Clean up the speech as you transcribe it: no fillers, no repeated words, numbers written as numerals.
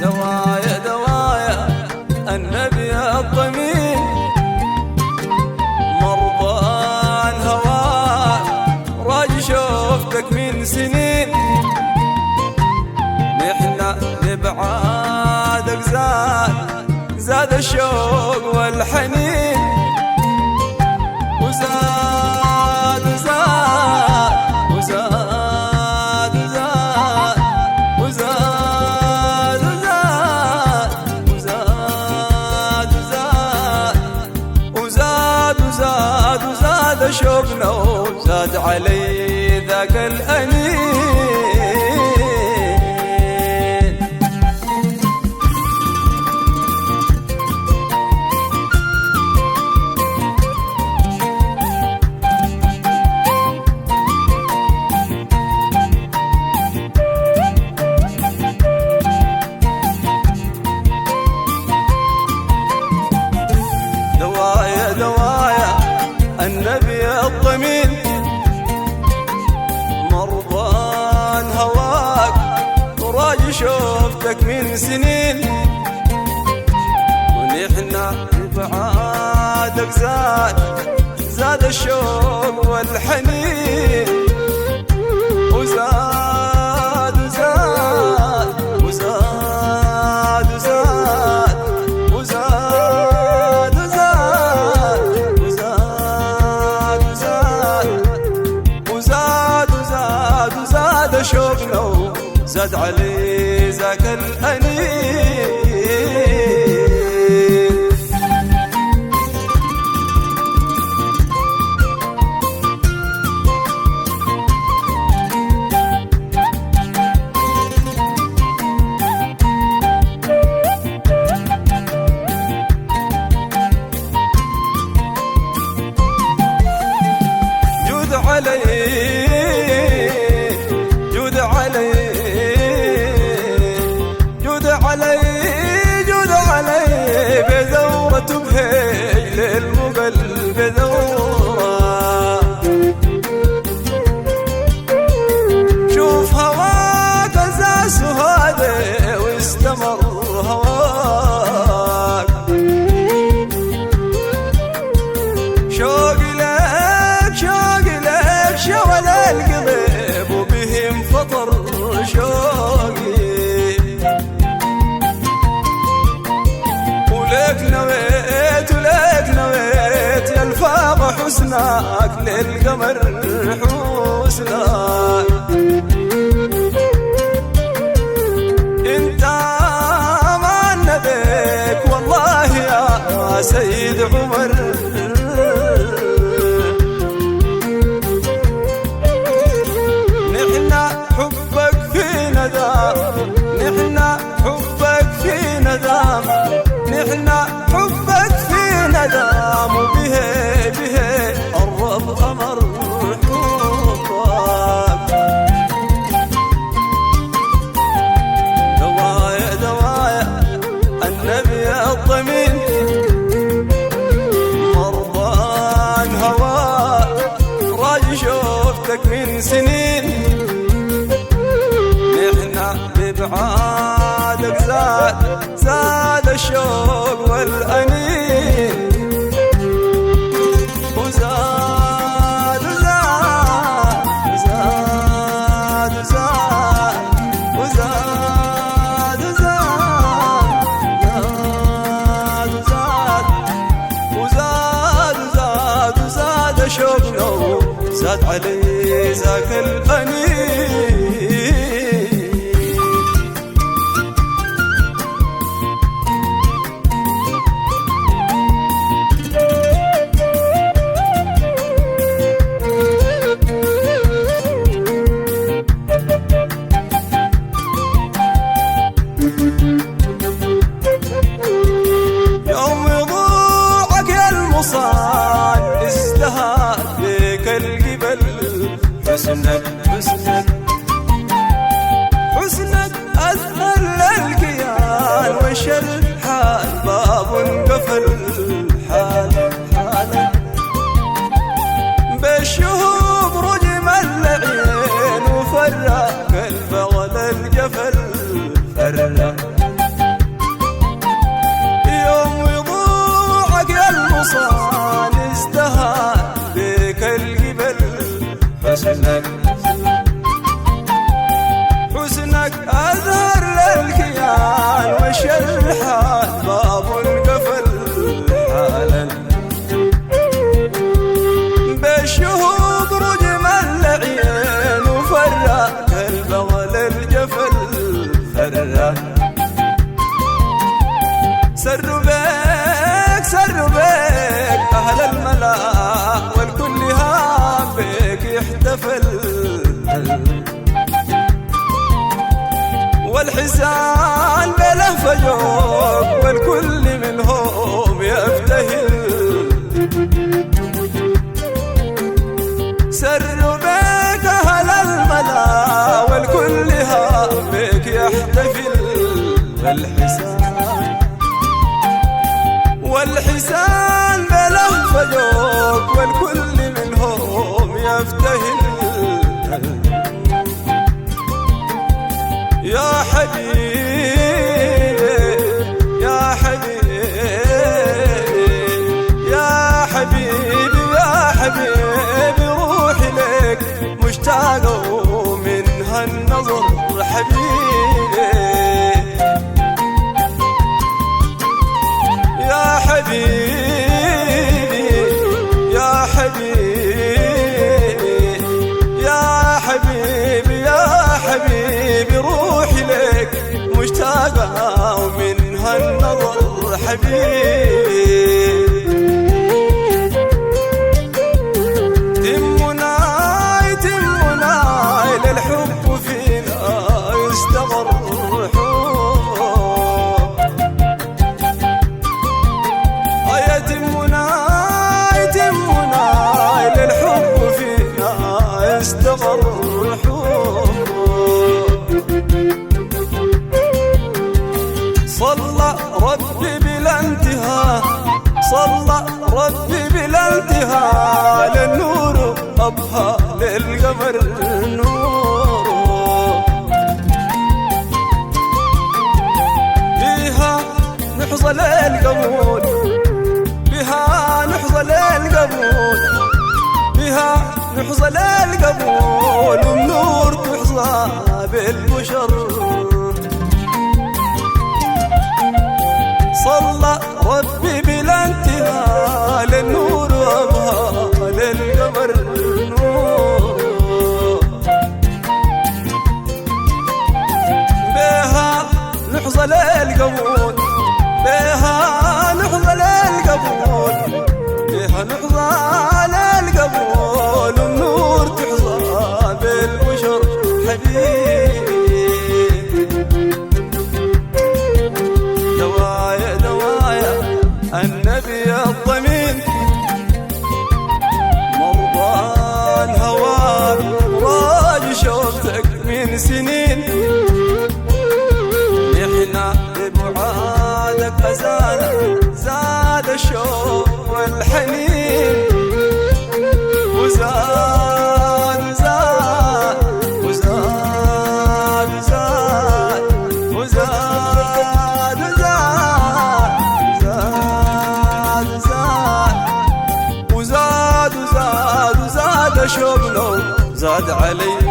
دوايا دوايا النبي الضمين، مرضى الهواك راجي شوفتك من سنين، نحنا لبعادك زاد الشوق والحنين، وزاد وزاد وزاد وزاد وزاد وزاد شوقنا وزاد علي ذاك الأنين. دوايا دوايا النبي الضمين، مرضى هواك وراجي شوفتك من سنين، ونحنا بعادك زاد الشوق والحنين، وزاد وزاد وزاد وزاد وزاد شوقنا وزاد علي ذاك الأنين. جود علي جود علي جود علي جود علي بثورة بهيل المقل بثورة، شوف هواك أساس هذا واستمر هواك، شوقي لك شوقي لك شول القلب وبهم فطر شوقي، ولك نويت يلفاق حسنك للقمر حسنك، انت ما نديك والله يا سيد عمر، نحنا حبك في ندام، نحنا حبك في ندام، نحنا حبك في ندام، وبه الرب أمر حبك. دوايا دوايا النبي الضمين، مرضى هواك راجي شوفتك من سنين، نحنا ببعادك زاد الشوق والأنين، وزاد وزاد وزاد وزاد شوقنا وزاد علي ذاك الأنين. يوم يضوعك يا المصان ازدهر فيك الجبل، حسنك حسنك حسنك أثقل الكيان، وش الحال باب قفل حالك، بالشهوب رجم اللعين وفرق الفغل الجفل فرق، سر بيك أهل الملا والكل هام بيك يحتفل، والحسان بله فجوق والكل منهم يفتهل. سر بيك أهل الملا والكل هام بيك يحتفل، والحسان بله فجوق والكل منهم يفتهل. يا حبيبي يا حبيبي يا حبيبي يا حبيبي روحي لك مشتاقة ومن هالنظر حبيبي. يا حبيبي يا حبيبي يا حبيبي يا حبيبي روحي لك مشتاقة ومن هالنظر حبيبي. تمنا للحب فينا يستمر صلى ربي بلا انتهاء صلى ربي بلا انتهاء للنور أبهى للقمر نور. بها نحظى للقبول بها نحظى للقبول بها نحظى للقبول والنور تحظى بالبشر. صلى ربي بلا انتهاء للنور أبهى للقمر نور. بها نحظى للقبول بها نحظى للقبول بها نحظى للقبول والنور تحظى بالبشر حبيبي. النبي الضمين مرضى الهوى راج شوفتك من سنين. نحنا ببعادك زاد الشوق والحنين وزاد زاد وزاد زاد وزاد زاد وزاد شوقنا زاد علي